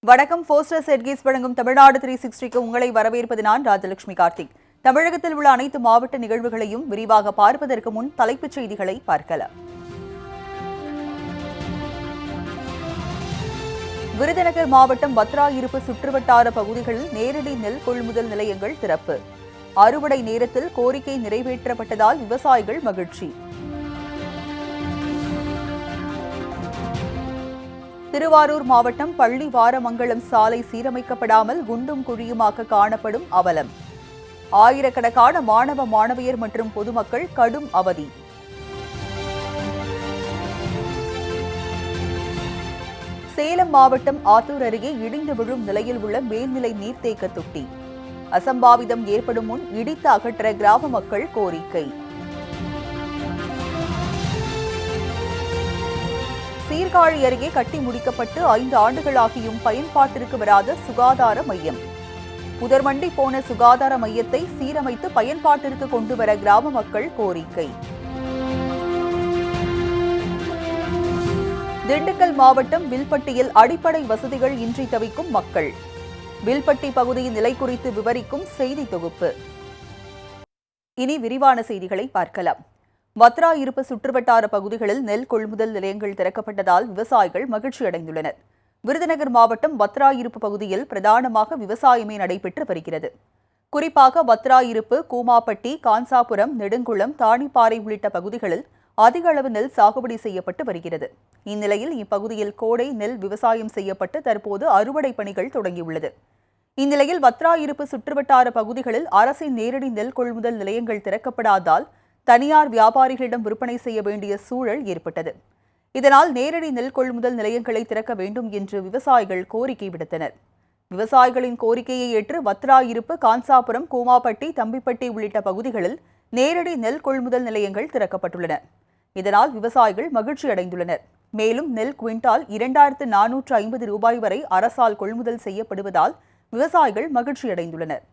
வணக்கம். போஸ்டர்ஸ் எட்கேஸ் வழங்கும் தமிழ்நாடு 360க்கு உங்களை வரவேற்பது நான் ராஜலட்சுமி கார்த்திக். தமிழகத்தில் உள்ள அனைத்து மாவட்ட நிகழ்வுகளையும் விரிவாக பார்ப்பதற்கு முன் தலைப்புச் செய்திகளை பார்க்கலாம். விருதுநகர் மாவட்டம் பத்ரா இருப்பு சுற்றுவட்டார பகுதிகளில் நேரடி நெல் கொள்முதல் நிலையங்கள் திறப்பு. அறுவடை நேரத்தில் கோரிக்கை நிறைவேற்றப்பட்டதால் விவசாயிகள் மகிழ்ச்சி. திருவாரூர் மாவட்டம் பள்ளிவாரமங்கலம் சாலை சீரமைக்கப்படாமல் குண்டும் குழியுமாக காணப்படும் அவலம். ஆயிரக்கணக்கான மாணவ மாணவியர் மற்றும் பொதுமக்கள் கடும் அவதி. சேலம் மாவட்டம் ஆத்தூர் அருகே இடிந்து விழும் நிலையில் உள்ள மேல்நிலை நீர்த்தேக்க தொட்டி. அசம்பாவிதம் ஏற்படும் முன் இடித்து அகற்ற கிராம மக்கள் கோரிக்கை. சீர்காழி அருகே கட்டி முடிக்கப்பட்டு 5 ஆண்டுகளாகியும் பயன்பாட்டிற்கு வராத சுகாதார மையம். புதர்மண்டி போன சுகாதார மையத்தை சீரமைத்து பயன்பாட்டிற்கு கொண்டுவர கிராம மக்கள் கோரிக்கை. திண்டுக்கல் மாவட்டம் வில்பட்டியில் அடிப்படை வசதிகள் இன்றி தவிக்கும் மக்கள். வில்பட்டி பகுதியின் நிலை குறித்து விவரிக்கும் செய்தி தொகுப்பு. இனி விரிவான செய்திகளை பார்க்கலாம். பத்ரா இருப்பு சுற்றுவட்டார பகுதிகளில் நெல் கொள்முதல் நிலையங்கள் திறக்கப்பட்டதால் விவசாயிகள் மகிழ்ச்சி அடைந்துள்ளனர். விருதுநகர் மாவட்டம் பத்ரா இருப்பு பகுதியில் பிரதானமாக விவசாயமே நடைபெற்று வருகிறது. குறிப்பாக பத்ரா இருப்பு, கூமாப்பட்டி, கான்சாபுரம், நெடுங்குளம், தாணிப்பாறை உள்ளிட்ட பகுதிகளில் அதிக அளவு நெல் சாகுபடி செய்யப்பட்டு வருகிறது. இந்நிலையில் இப்பகுதியில் கோடை நெல் விவசாயம் செய்யப்பட்டு தற்போது அறுவடை பணிகள் தொடங்கியுள்ளது. இந்நிலையில் பத்ரா இருப்பு சுற்றுவட்டார பகுதிகளில் அரசின் நேரடி நெல் கொள்முதல் நிலையங்கள் திறக்கப்படாததால் தனியார் வியாபாரிகளிடம் விற்பனை செய்ய வேண்டிய சூழல் ஏற்பட்டது. இதனால் நேரடி நெல் கொள்முதல் நிலையங்களை திறக்க வேண்டும் என்று விவசாயிகள் கோரிக்கை விடுத்தனர். விவசாயிகளின் கோரிக்கையை ஏற்று பத்ரா இருப்பு, கான்சாபுரம், கூமாப்பட்டி, தம்பிப்பட்டி உள்ளிட்ட பகுதிகளில் நேரடி நெல் கொள்முதல் நிலையங்கள் திறக்கப்பட்டுள்ளன. இதனால் விவசாயிகள் மகிழ்ச்சி அடைந்துள்ளனர். மேலும் நெல் குவிண்டால் 2450 ரூபாய் வரை அரசால் கொள்முதல் செய்யப்படுவதால் விவசாயிகள் மகிழ்ச்சி அடைந்துள்ளனர்.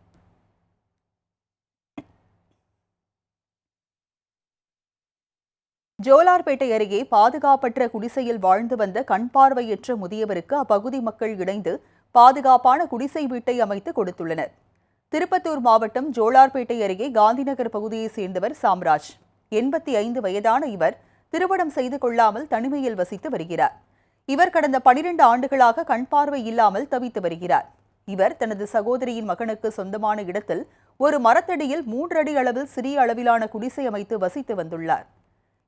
ஜோலார்பேட்டை அருகே பாதுகாப்பற்ற குடிசையில் வாழ்ந்து வந்த கண்பார்வையற்ற முதியவருக்கு அப்பகுதி மக்கள் இணைந்து பாதுகாப்பான குடிசை வீட்டை அமைத்து கொடுத்துள்ளனர். திருப்பத்தூர் மாவட்டம் ஜோலார்பேட்டை அருகே காந்திநகர் பகுதியைச் சேர்ந்தவர் சாம்ராஜ். 85 வயதான இவர் திருமணம் செய்து கொள்ளாமல் தனிமையில் வசித்து வருகிறார். இவர் கடந்த 12 ஆண்டுகளாக கண்பார்வை இல்லாமல் தவித்து வருகிறார். இவர் தனது சகோதரியின் மகனுக்கு சொந்தமான இடத்தில் ஒரு மரத்தடியில் 3 அடி அளவில் சிறிய அளவிலான குடிசை அமைத்து வசித்து வந்துள்ளார்.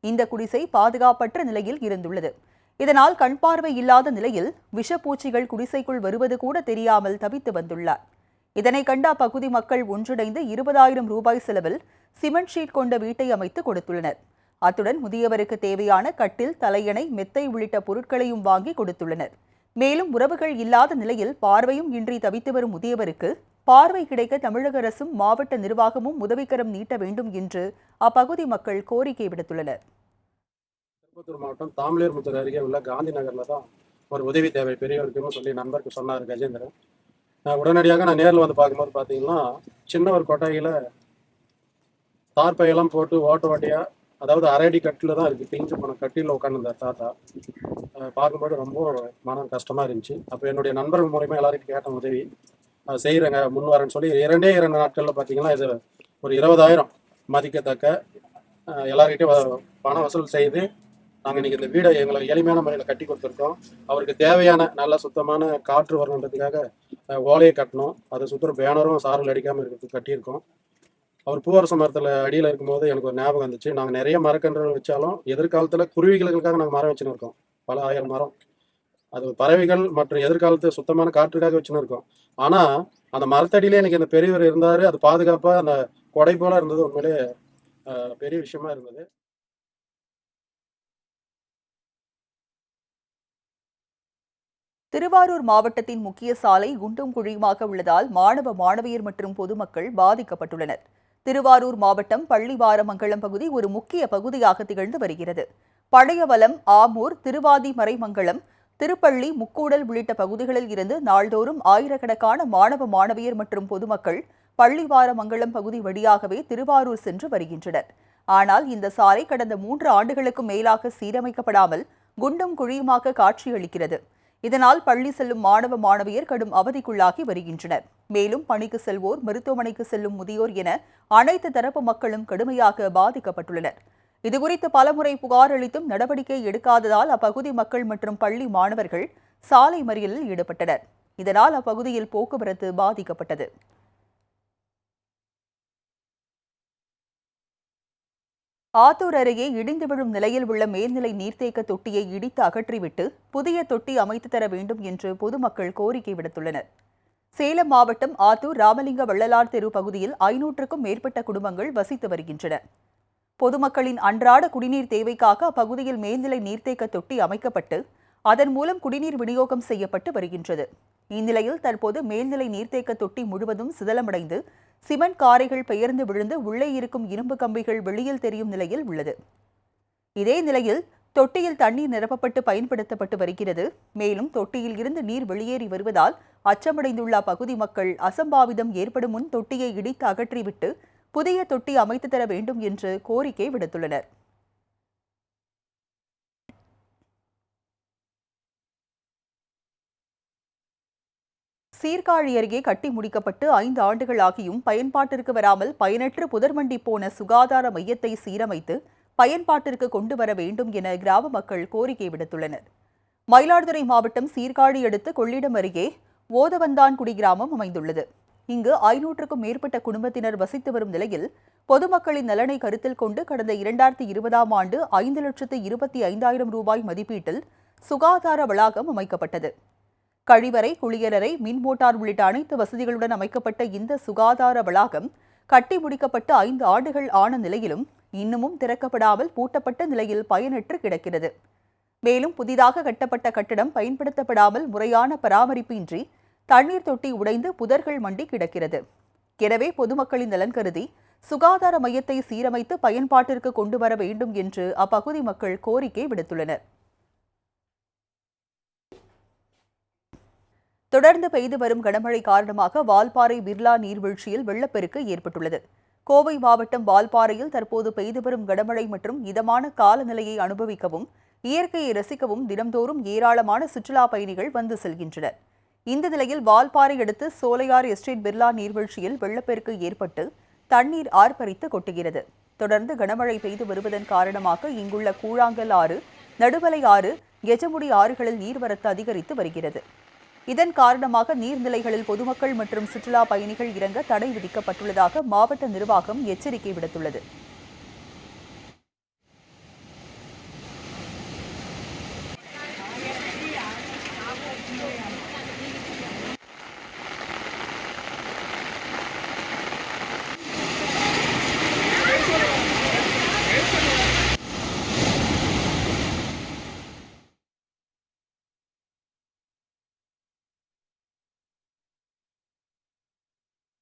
இந்த குடிசை பாதுகாப்பற்ற நிலையில் இருந்துள்ளது. இதனால் கண்பார்வை இல்லாத நிலையில் விஷப்பூச்சிகள் குடிசைக்குள் வருவது கூட தெரியாமல் தவித்து வந்துள்ளார். இதனை கண்ட அப்பகுதி மக்கள் ஒன்றிணைந்து 20,000 ரூபாய் செலவில் சிமெண்ட் ஷீட் கொண்ட வீட்டை அமைத்து கொடுத்துள்ளனர். அத்துடன் முதியவருக்கு தேவையான கட்டில், தலையணை, மெத்தை உள்ளிட்ட பொருட்களையும் வாங்கி கொடுத்துள்ளனர். மேலும் உறவுகள் இல்லாத நிலையில் பார்வையும் இன்றி தவித்து வரும் முதியவருக்கு பார்வை கிடைக்க தமிழக அரசும் மாவட்ட நிர்வாகமும் உதவிக்கரம் நீட்ட வேண்டும் என்று அப்பகுதி மக்கள் கோரிக்கை விடுத்துள்ளனர். திருப்பத்தூர் மாவட்டம் தாமலேர்முத்தூர் அருகே உள்ள காந்தி நகரில் தான் ஒரு உதவி தேவை பெரியவருக்குன்னு சொல்லி நண்பருக்கு சொன்னார் கஜேந்திரன். உடனடியாக நான் நேரில் வந்து பார்க்கும்போது பார்த்தீங்கன்னா சின்ன ஒரு கொட்டையில் தார்பையெல்லாம் போட்டு ஓட்டையாக, அதாவது அரையடி கட்டில் தான் இருக்குது. கிழிஞ்சு போன கட்டியில் உட்காந்துருந்தார் தாத்தா. பார்க்கும்போது ரொம்ப மனம் கஷ்டமாக இருந்துச்சு. அப்போ என்னுடைய நண்பர்கள் மூலிமா எல்லாருக்கும் கேட்ட உதவி செய்கிறேங்க, முன் வரேன்னு சொல்லி 2 நாட்களில் பார்த்தீங்கன்னா இது ஒரு 20,000 மதிக்கத்தக்க எல்லார்கிட்டையும் பணம் வசூல் செய்து நாங்கள் இன்றைக்கி இந்த வீடை எங்களை எளிமையான முறையில் கட்டி கொடுத்துருக்கோம். அவருக்கு தேவையான நல்ல சுத்தமான காற்று வரணுன்றதுக்காக ஓலையை கட்டணும். அதை சுற்றுற பேனரும் சாரல் அடிக்காமல் இருக்கிறதுக்கு கட்டியிருக்கோம். அவர் பூவரச மரத்தில் அடியில் இருக்கும்போது எனக்கு ஒரு ஞாபகம் வந்துச்சு. நாங்கள் நிறைய மரக்கன்றுகள் வச்சாலும் எதிர்காலத்தில் குருவிகளுக்காக நாங்கள் மரம் வச்சுன்னு இருக்கோம். பல 1000 மரம். அது பறவைகள் மற்றும் எதிர்காலத்து சுத்தமான காற்றுக்காக வச்சுன்னு இருக்கோம். ஆனால் அந்த மரத்தடியிலே எனக்கு இந்த பெரியவர் இருந்தார். அது பாதுகாப்பாக அந்த கொடை போல இருந்தது. உண்மையிலே பெரிய விஷயமா இருந்தது. திருவாரூர் மாவட்டத்தின் முக்கிய சாலை குண்டும் குழியுமாக உள்ளதால் மாணவ மாணவியர் மற்றும் பொதுமக்கள் பாதிக்கப்பட்டுள்ளனர். திருவாரூர் மாவட்டம் பள்ளிவாரமங்கலம் பகுதி ஒரு முக்கிய பகுதியாக திகழ்ந்து வருகிறது. பழையவலம், ஆமூர், திருவாதி மறைமங்கலம், திருப்பள்ளி, முக்கூடல் உள்ளிட்ட பகுதிகளில் இருந்து நாள்தோறும் ஆயிரக்கணக்கான மாணவ மாணவியர் மற்றும் பொதுமக்கள் பள்ளிவாரமங்கலம் பகுதி வழியாகவே திருவாரூர் சென்று வருகின்றனர். ஆனால் இந்த சாலை கடந்த 3 ஆண்டுகளுக்கும் மேலாக சீரமைக்கப்படாமல் குண்டும் குழியுமாக காட்சியளிக்கிறது. இதனால் பள்ளி செல்லும் மாணவ மாணவியர் கடும் அவதிக்குள்ளாகி வருகின்றனர். மேலும் பணிக்கு செல்வோர், மருத்துவமனைக்கு செல்லும் முதியோர் என அனைத்து தரப்பு மக்களும் கடுமையாக பாதிக்கப்பட்டுள்ளனர். இதுகுறித்து பலமுறை புகார் அளித்தும் நடவடிக்கை எடுக்காததால் அப்பகுதி மக்கள் மற்றும் பள்ளி மாணவர்கள் சாலை மறியலில் ஈடுபட்டனர். இதனால் அப்பகுதியில் போக்குவரத்து பாதிக்கப்பட்டது. ஆத்தூர் அருகே இடிந்து விழும் நிலையில் உள்ள மேல்நிலை நீர்த்தேக்க தொட்டியை இடித்து அகற்றிவிட்டு புதிய தொட்டி அமைத்து தர வேண்டும் என்று பொதுமக்கள் கோரிக்கை விடுத்துள்ளனர். சேலம் மாவட்டம் ஆத்தூர் ராமலிங்க வள்ளலார் தெரு பகுதியில் 500க்கும் மேற்பட்ட குடும்பங்கள் வசித்து வருகின்றன. பொதுமக்களின் அன்றாட குடிநீர் தேவைக்காக அப்பகுதியில் மேல்நிலை நீர்த்தேக்க தொட்டி அமைக்கப்பட்டு அதன் மூலம் குடிநீர் விநியோகம் செய்யப்பட்டு வருகின்றது. இந்நிலையில் தற்போது மேல்நிலை நீர்த்தேக்க தொட்டி முழுவதும் சிதலமடைந்து சிமெண்ட் காரைகள் பெயர்ந்து விழுந்து உள்ளே இருக்கும் இரும்பு கம்பிகள் வெளியில் தெரியும் நிலையில் உள்ளது. இதே நிலையில் தொட்டியில் தண்ணீர் நிரப்பப்பட்டு பயன்படுத்தப்பட்டு வருகிறது. மேலும் தொட்டியில் இருந்து நீர் வெளியேறி வருவதால் அச்சமடைந்துள்ள அப்பகுதி மக்கள் அசம்பாவிதம் ஏற்படும் முன் தொட்டியை இடித்து அகற்றிவிட்டு புதிய தொட்டி அமைத்து தர வேண்டும் என்று கோரிக்கை விடுத்துள்ளனர். சீர்காழி அருகே கட்டி முடிக்கப்பட்டு 5 ஆண்டுகள் ஆகியும் பயன்பாட்டிற்கு வராமல் பயனற்று புதர்மண்டி போன சுகாதார மையத்தை சீரமைத்து பயன்பாட்டிற்கு கொண்டு வர வேண்டும் என கிராம மக்கள் கோரிக்கை விடுத்துள்ளனர். மயிலாடுதுறை மாவட்டம் சீர்காழி அடுத்த கொள்ளிடம் அருகே ஓதவந்தான்குடி கிராமம் அமைந்துள்ளது. இங்கு 500க்கும் மேற்பட்ட குடும்பத்தினர் வசித்து வரும் நிலையில் பொதுமக்களின் நலனை கருத்தில் கொண்டு கடந்த 2020ஆம் ஆண்டு 5,25,000 ரூபாய் மதிப்பீட்டில் சுகாதார வளாகம் அமைக்கப்பட்டது. கழிவறை, குளியலறை, மின் மோட்டார் உள்ளிட்ட அனைத்து வசதிகளுடன் அமைக்கப்பட்ட இந்த சுகாதார வளாகம் கட்டி முடிக்கப்பட்டு 5 ஆண்டுகள் ஆன நிலையிலும் இன்னமும் திறக்கப்படாமல் பூட்டப்பட்ட நிலையில் பயனற்று கிடக்கிறது. மேலும் புதிதாக கட்டப்பட்ட கட்டடம் பயன்படுத்தப்படாமல் முறையான பராமரிப்பின்றி தண்ணீர் தொட்டி உடைந்து புதர்கள் மண்டி கிடக்கிறது. எனவே பொதுமக்களின் நலன் கருதி சுகாதார மையத்தை சீரமைத்து பயன்பாட்டிற்கு கொண்டு வர வேண்டும் என்று அப்பகுதி மக்கள் கோரிக்கை விடுத்துள்ளனர். தொடர்ந்து பெய்து வரும் கனமழை காரணமாக வால்பாறை பிர்லா நீர்வீழ்ச்சியில் வெள்ளப்பெருக்கு ஏற்பட்டுள்ளது. கோவை மாவட்டம் வால்பாறையில் தற்போது பெய்து வரும் கனமழை மற்றும் இதமான காலநிலையை அனுபவிக்கவும் இயற்கையை ரசிக்கவும் தினம்தோறும் ஏராளமான சுற்றுலா பயணிகள் வந்து செல்கின்றனர். இந்த நிலையில் வால்பாறை அடுத்து சோலையார் எஸ்டேட் பிர்லா நீர்வீழ்ச்சியில் வெள்ளப்பெருக்கு ஏற்பட்டு தண்ணீர் ஆர்ப்பரித்து கொட்டுகிறது. தொடர்ந்து கனமழை பெய்து வருவதன் காரணமாக இங்குள்ள கூழாங்கல் ஆறு, நடுவலை ஆறு, கெஜமுடி ஆறுகளில் நீர்வரத்து அதிகரித்து வருகிறது. இதன் காரணமாக நீர்நிலைகளில் பொதுமக்கள் மற்றும் சுற்றுலா பயணிகள் இறங்க தடை விதிக்கப்பட்டுள்ளதாக மாவட்ட நிர்வாகம் எச்சரிக்கை விடுத்துள்ளது.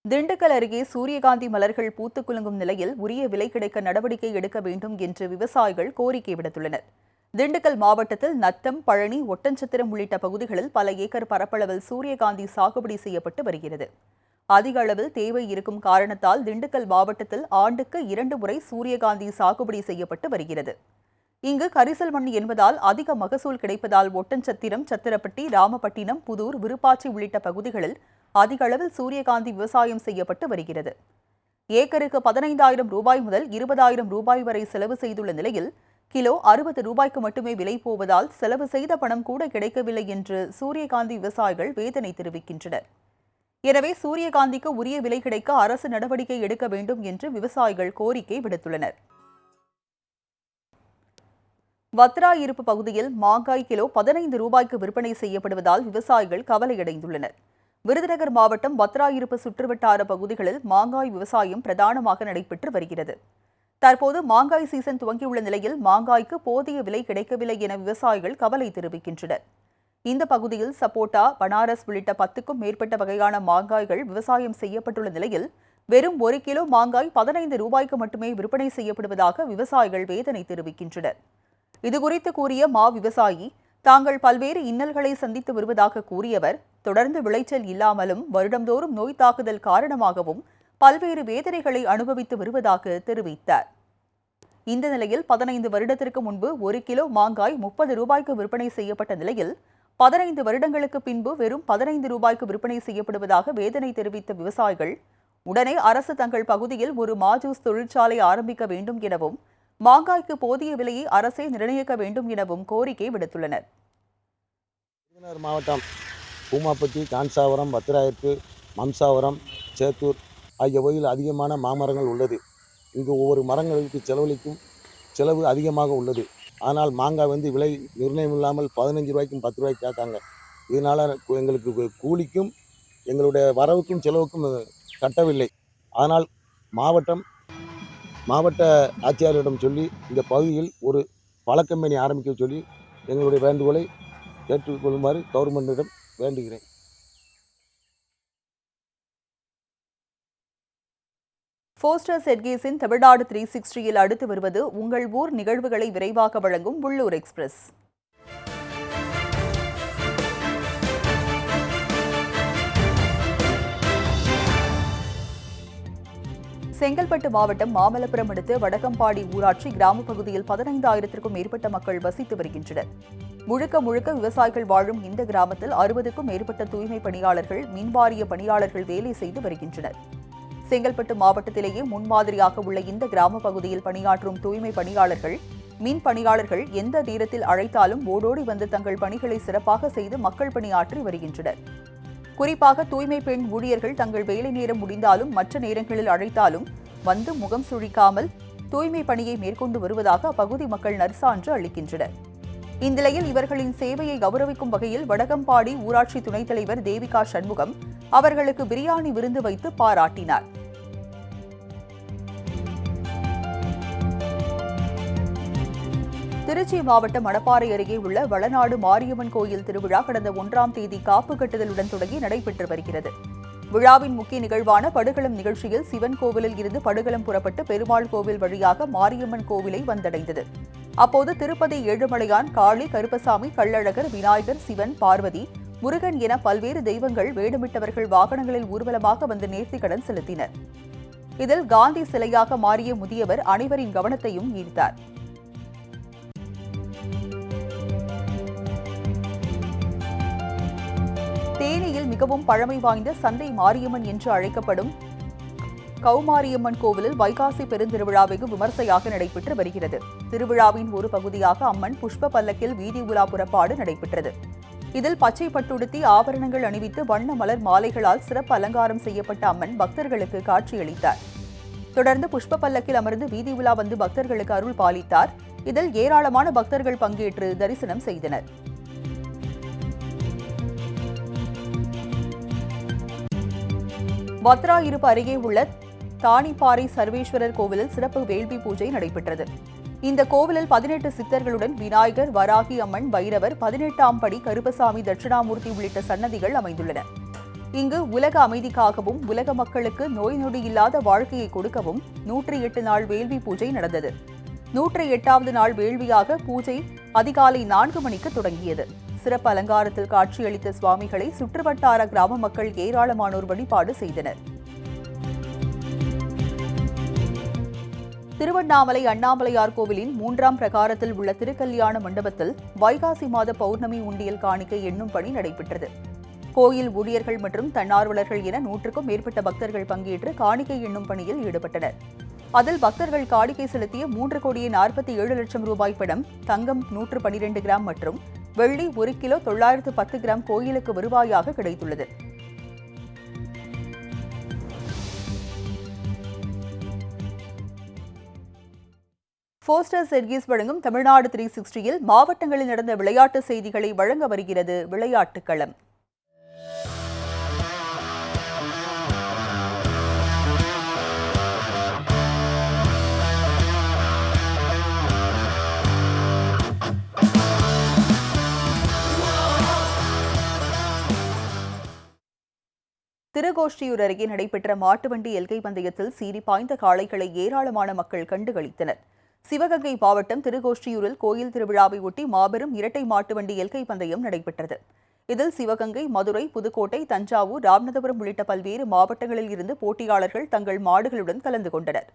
திண்டுக்கல் அருகே சூரியகாந்தி மலர்கள் பூத்துக் குலுங்கும் நிலையில் உரிய விலை கிடைக்க நடவடிக்கை எடுக்க வேண்டும் என்று விவசாயிகள் கோரிக்கை விடுத்துள்ளனர். திண்டுக்கல் மாவட்டத்தில் நத்தம், பழனி, ஒட்டன்சத்திரம் உள்ளிட்ட பகுதிகளில் பல ஏக்கர் பரப்பளவில் சூரியகாந்தி சாகுபடி செய்யப்பட்டு வருகிறது. அதிக அளவில் தேவை இருக்கும் காரணத்தால் திண்டுக்கல் மாவட்டத்தில் ஆண்டுக்கு 2 முறை சூரியகாந்தி சாகுபடி செய்யப்பட்டு வருகிறது. இங்கு கரிசல் மண் என்பதால் அதிக மகசூல் கிடைப்பதால் ஒட்டன்சத்திரம், சத்திரப்பட்டி, ராமப்பட்டினம், புதூர், விருப்பாச்சி உள்ளிட்ட பகுதிகளில் அதிக அளவில் சூரியகாந்தி விவசாயம் செய்யப்பட்டு வருகிறது. ஏக்கருக்கு 15,000 ரூபாய் முதல் 20,000 ரூபாய் வரை செலவு செய்துள்ள நிலையில் கிலோ 60 ரூபாய்க்கு மட்டுமே விலை போவதால் செலவு செய்த பணம் கூட கிடைக்கவில்லை என்று சூரியகாந்தி விவசாயிகள் வேதனை தெரிவிக்கின்றனர். எனவே சூரியகாந்திக்கு உரிய விலை கிடைக்க அரசு நடவடிக்கை எடுக்க வேண்டும் என்று விவசாயிகள் கோரிக்கை விடுத்துள்ளனர். வத்ராயிருப்பு பகுதியில் மாங்காய் கிலோ 15 ரூபாய்க்கு விற்பனை செய்யப்படுவதால் விவசாயிகள் கவலையடைந்துள்ளனர். விருதுநகர் மாவட்டம் வத்ராயிருப்பு சுற்றுவட்டார பகுதிகளில் மாங்காய் விவசாயம் பிரதானமாக நடைபெற்று வருகிறது. தற்போது மாங்காய் சீசன் துவங்கியுள்ள நிலையில் மாங்காய்க்கு போதிய விலை கிடைக்கவில்லை என விவசாயிகள் கவலை தெரிவிக்கின்றனர். இந்த பகுதியில் சப்போட்டா, பனாரஸ் உள்ளிட்ட 10க்கும் மேற்பட்ட வகையான மாங்காய்கள் விவசாயம் செய்யப்பட்டுள்ள நிலையில் வெறும் 1 கிலோ மாங்காய் 15 ரூபாய்க்கு மட்டுமே விற்பனை செய்யப்படுவதாக விவசாயிகள் வேதனை தெரிவிக்கின்றனர். இதுகுறித்து கூறிய விவசாயி, தாங்கள் பல்வேறு இன்னல்களை சந்தித்து வருவதாக கூறியவர், தொடர்ந்து விளைச்சல் இல்லாமலும் வருடந்தோறும் நோய் தாக்குதல் காரணமாகவும் பல்வேறு வேதனைகளை அனுபவித்து வருவதாக தெரிவித்தார். இந்த நிலையில் 15 வருடத்திற்கு முன்பு 1 கிலோ மாங்காய் 30 ரூபாய்க்கு விற்பனை செய்யப்பட்ட நிலையில் 15 வருடங்களுக்கு பின்பு வெறும் 15 ரூபாய்க்கு விற்பனை செய்யப்படுவதாக வேதனை தெரிவித்த விவசாயிகள் உடனே அரசு தங்கள் பகுதியில் ஒரு மாஜூஸ் தொழிற்சாலை ஆரம்பிக்க வேண்டும் எனவும் மாங்காய்க்கு போதிய விலையை அரசே நிர்ணயிக்க வேண்டும் எனவும் கோரிக்கை விடுத்துள்ளனர். விருதுநகர் மாவட்டம் பூமாப்பட்டி, கான்சாவரம், பத்திராயிருப்பு, மம்சாவரம், சேத்தூர் ஆகிய பகுதியில் அதிகமான மாமரங்கள் உள்ளது. இங்கு ஒவ்வொரு மரங்களுக்கு செலவு அதிகமாக உள்ளது. ஆனால் மாங்காய் விலை நிர்ணயம் இல்லாமல் 15 ரூபாய்க்கும் 10 ரூபாய்க்கு கேட்காங்க. இதனால் எங்களுக்கு கூலிக்கும் எங்களுடைய வரவுக்கும் செலவுக்கும் கட்டவில்லை. ஆனால் மாவட்ட ஆட்சியாளரிடம் சொல்லி இந்த பகுதியில் ஒரு பழக்கம்பெனி ஆரம்பிக்க சொல்லி எங்களுடைய வேண்டுகோளை ஏற்றுக்கொள்ளுமாறு கவர்மெண்டிடம் வேண்டுகிறேன். போஸ்டர் செட்கேஸின் தமிழ்நாடு 360யில் அடுத்து வருவது உங்கள் ஊர் நிகழ்வுகளை விரைவாக வழங்கும் உள்ளூர் எக்ஸ்பிரஸ். செங்கல்பட்டு மாவட்டம் மாமல்லபுரம் அடுத்த வடகம்பாடி ஊராட்சி கிராம பகுதியில் 15,000க்கும் மேற்பட்ட மக்கள் வசித்து வருகின்றனர். முழுக்க விவசாயிகள் வாழும் இந்த கிராமத்தில் 60க்கும் மேற்பட்ட தூய்மை பணியாளர்கள், மின்வாரிய பணியாளர்கள் வேலை செய்து வருகின்றனர். செங்கல்பட்டு மாவட்டத்திலேயே முன்மாதிரியாக உள்ள இந்த கிராம பகுதியில் பணியாற்றும் தூய்மை பணியாளர்கள், மின் பணியாளர்கள் எந்த நேரத்தில் அழைத்தாலும் ஓடோடி வந்து தங்கள் பணிகளை சிறப்பாக செய்து மக்கள் பணியாற்றி வருகின்றனர். குறிப்பாக தூய்மை பெண் ஊழியர்கள் தங்கள் வேலை நேரம் முடிந்தாலும் மற்ற நேரங்களில் அழைத்தாலும் வந்து முகம் சுழிக்காமல் தூய்மை பணியை மேற்கொண்டு வருவதாக அப்பகுதி மக்கள் நற்சான்று அளிக்கின்றனர். இந்நிலையில் இவர்களின் சேவையை கௌரவிக்கும் வகையில் வடகம்பாடி ஊராட்சி துணைத் தலைவர் தேவிகா சண்முகம் அவர்களுக்கு பிரியாணி விருந்து வைத்து பாராட்டினார். திருச்சி மாவட்டம் மணப்பாறை அருகே உள்ள வளநாடு மாரியம்மன் கோயில் திருவிழா கடந்த 1ஆம் தேதி காப்பு கட்டுதலுடன் தொடங்கி நடைபெற்று வருகிறது. விழாவின் முக்கிய நிகழ்வான படுகளம் நிகழ்ச்சியில் சிவன் கோவிலில் இருந்து படுகளம் புறப்பட்டு பெருமாள் கோவில் வழியாக மாரியம்மன் கோவிலை வந்தடைந்தது. அப்போது திருப்பதி ஏழுமலையான், காளி, கருப்பசாமி, கள்ளழகர், விநாயகர், சிவன், பார்வதி, முருகன் என பல்வேறு தெய்வங்கள் வேடமிட்டவர்கள் வாகனங்களில் ஊர்வலமாக வந்து நேர்த்திக்கடன் செலுத்தினர். இதில் காந்தி சிலையாக மாறிய முதியவர் அனைவரின் கவனத்தையும் ஈர்த்தார். தேனியில் மிகவும் பழமை வாய்ந்த சந்தை மாரியம்மன் என்று அழைக்கப்படும் கௌமாரியம்மன் கோவிலில் வைகாசி பெருந்திருவிழா வெகு விமர்சையாக நடைபெற்று வருகிறது. திருவிழாவின் ஒரு பகுதியாக அம்மன் புஷ்ப பல்லக்கில் வீதி உலா புறப்பாடு நடைபெற்றது. இதில் பச்சை பட்டுடுத்தி ஆபரணங்கள் அணிவித்து வண்ண மலர் மாலைகளால் சிறப்பு அலங்காரம் செய்யப்பட்ட அம்மன் பக்தர்களுக்கு காட்சியளித்தார். தொடர்ந்து புஷ்ப பல்லக்கில் அமர்ந்து வீதி உலா வந்து பக்தர்களுக்கு அருள் பாலித்தார். இதில் ஏராளமான பக்தர்கள் பங்கேற்று தரிசனம் செய்தனர். வத்ராயிருப்பு அருகே உள்ள தானிப்பாறை சர்வேஸ்வரர் கோவிலில் சிறப்பு வேள்வி பூஜை நடைபெற்றது. இந்த கோவிலில் 18 சித்தர்களுடன் விநாயகர், வராகி அம்மன், பைரவர், 18ஆம் படி கருப்பசாமி, தட்சிணாமூர்த்தி உள்ளிட்ட சன்னதிகள் அமைந்துள்ளன. இங்கு உலக அமைதிக்காகவும் உலக மக்களுக்கு நோய் நொடி இல்லாத வாழ்க்கையை கொடுக்கவும் 108 நாள் வேள்வி பூஜை நடந்தது. 108வது நாள் வேள்வியாக பூஜை அதிகாலை 4 மணிக்கு தொடங்கியது. சிறப்பு அலங்காரத்தில் காட்சியளித்த சுவாமிகளை சுற்றுவட்டார கிராம மக்கள் ஏராளமானோர் வழிபாடு செய்தனர். திருவண்ணாமலை அண்ணாமலையார் கோவிலின் 3ஆம் பிரகாரத்தில் உள்ள திருக்கல்யாண மண்டபத்தில் வைகாசி மாத பௌர்ணமி உண்டியல் காணிக்கை எண்ணும் பணி நடைபெற்றது. கோயில் ஊழியர்கள் மற்றும் தன்னார்வலர்கள் என 100க்கும் மேற்பட்ட பக்தர்கள் பங்கேற்று காணிக்கை எண்ணும் பணியில் ஈடுபட்டனர். அதில் பக்தர்கள் காணிக்கை செலுத்திய 3,47,00,000 ரூபாய் பணம், தங்கம் 112 கிராம் மற்றும் வெள்ளி 1 கிலோ 910 கிராம் கோயிலுக்கு வருவாயாக கிடைத்துள்ளது. போஸ்டர் செட்கேஸ் வழங்கும் தமிழ்நாடு 360யில் மாவட்டங்களில் நடந்த விளையாட்டு செய்திகளை வழங்க வருகிறது விளையாட்டுக் களம். திருக்கோஷ்டியூர் அருகே நடைபெற்ற மாட்டுவண்டி எல்கை பந்தயத்தில் சீறி பாய்ந்த காளைகளை ஏராளமான மக்கள் கண்டுகளித்தனர். சிவகங்கை மாவட்டம் திருக்கோஷ்டியூரில் கோயில் திருவிழாவை ஒட்டி மாபெரும் இரட்டை மாட்டுவண்டி எல்கை பந்தயம் நடைபெற்றது. இதில் சிவகங்கை, மதுரை, புதுக்கோட்டை, தஞ்சாவூர், ராமநாதபுரம் உள்ளிட்ட பல்வேறு மாவட்டங்களில் இருந்து போட்டியாளர்கள் தங்கள் மாடுகளுடன் கலந்து கொண்டனர்.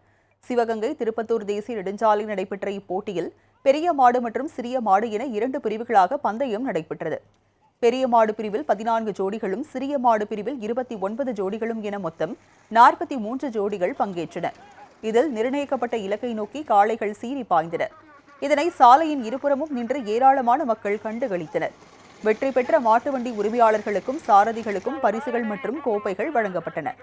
சிவகங்கை திருப்பத்தூர் தேசிய நெடுஞ்சாலையில் நடைபெற்ற இப்போட்டியில் பெரிய மாடு மற்றும் சிறிய மாடு என 2 பிரிவுகளாக பந்தயம் நடைபெற்றது. பெரிய மாடு பிரிவில் 14 ஜோடிகளும் சிறிய மாடு பிரிவில் 29 ஜோடிகளும் என மொத்தம் 43 ஜோடிகள் பங்கேற்றன. இதில் நிர்ணயிக்கப்பட்ட இலக்கை நோக்கி காளைகள் சீறி பாய்ந்தன. இதனை சாலையின் இருபுறமும் நின்று ஏராளமான மக்கள் கண்டுகளித்தனர். வெற்றி பெற்ற மாட்டு வண்டி உரிமையாளர்களுக்கும் சாரதிகளுக்கும் பரிசுகள் மற்றும் கோப்பைகள் வழங்கப்பட்டன.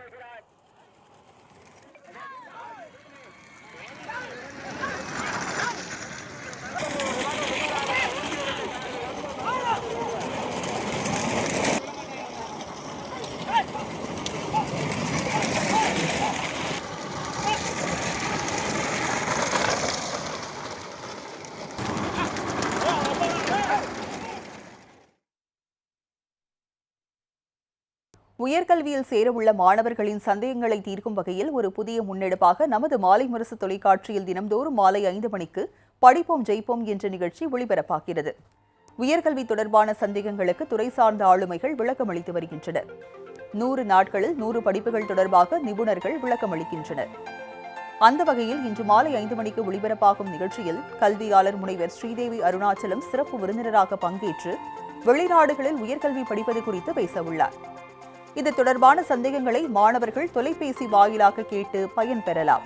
உயர்கல்வியில் சேரவுள்ள மாணவர்களின் சந்தேகங்களை தீர்க்கும் வகையில் ஒரு புதிய முன்னெடுப்பாக நமது மாலை முரசு தொலைக்காட்சியில் தினம்தோறும் மாலை 5 மணிக்கு படிப்போம் ஜெயிப்போம் என்ற நிகழ்ச்சி ஒளிபரப்பாகிறது. உயர்கல்வி தொடர்பான சந்தேகங்களுக்கு துறை சார்ந்த ஆளுமைகள் விளக்கமளித்து வருகின்றனர். 100 நாட்களில் 100 படிப்புகள் தொடர்பாக நிபுணர்கள் விளக்கமளிக்கின்றனர். அந்த வகையில் இன்று மாலை 5 மணிக்கு ஒளிபரப்பாகும் நிகழ்ச்சியில் கல்வியாளர் முனைவர் ஸ்ரீதேவி அருணாச்சலம் சிறப்பு விருந்தினராக பங்கேற்று வெளிநாடுகளில் உயர்கல்வி படிப்பது குறித்து பேசவுள்ளார். இது தொடர்பான சந்தேகங்களை மாணவர்கள் தொலைபேசி வாயிலாக கேட்டு பயன்பெறலாம்.